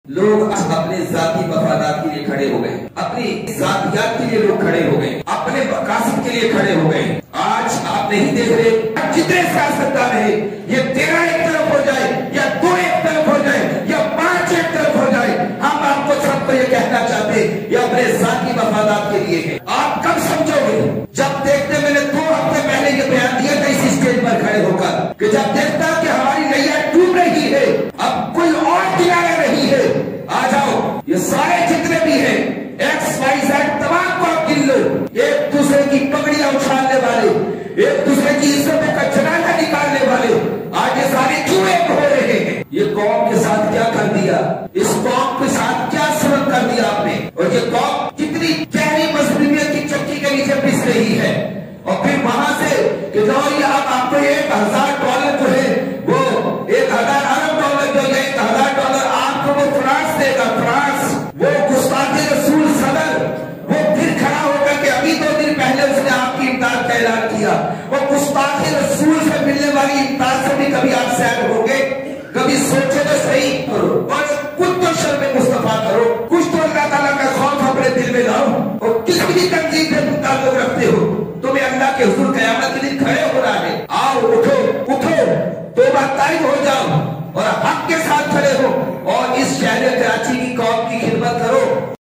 لوگ اپنے ذاتی مفادات کے لیے کھڑے ہو گئے، اپنی ذاتیات کے لیے لوگ کھڑے ہو گئے، اپنے مقاصد کے لیے کھڑے ہو گئے۔ آج آپ نہیں دیکھ رہے جتنے سیاستدان ہیں، یہ 13 ایک طرف ہو جائے یا 2 ایک طرف ہو جائے یا 5 ایک طرف ہو جائے، ہم آپ کو سب کو یہ کہنا چاہتے یہ اپنے ذاتی مفادات کے لیے ہے۔ آپ کب سمجھو گے؟ جب دیکھتے، میں نے 2 ہفتے پہلے یہ بیان دیا تھا اسی اسٹیج پر کھڑے ہو کر کہ جب دیکھتا کہ ہماری نیا ڈوب رہی ہے، اب کوئی اور کنارہ نہیں ہے، آ جاؤ یہ سارے جتنے بھی ہیں ایکس وائی زیڈ تمام کو آپ گن لو، ایک دوسرے کی پگڑیاں اچھالنے والے، ایک دوسرے کی عزتوں کا جنازہ نکالنے والے، آج یہ سارے کیوں ایک ہو رہے ہیں؟ یہ قوم کے ساتھ کیا کر دیا؟ اس قوم کے ساتھ کیا سلوک کر دیا آپ نے؟ اور یہ قوم کتنی گہری مظلومیت کی چکی کے نیچے پس رہی ہے، اور پھر وہاں سے کہ آپ کو $1,000 جو ہے وہ 1,000 ارب ڈالر جو ہے 1,000 ڈالر آپ کو وہ فرانس دے گا، فرانس وہ گستاخ رسول صدر، وہ پھر کھڑا ہو کر کے ابھی 2 دن پہلے اس نے آپ کی امداد کا اعلان کیا، وہ گستاخ رسول سے ملنے والی امداد سے بھی کبھی آپ سیر ہو گے؟ کبھی سوچے تو صحیح کرو، اور کچھ تو شرم مصطفیٰ کرو، کچھ تو اللہ تعالیٰ کا خوف اپنے دل میں لاؤ، اور کس بھی تنظیم سے تم تعلق رکھتے ہو، تمہیں اللہ کے حضور قیامت کے دن کھڑے ہو رہا ہے، آؤ اٹھو توبہ طائب ہو جاؤ اور حق کے ساتھ کھڑے ہو اور اس شہر کراچی کی قوم کی خدمت کرو۔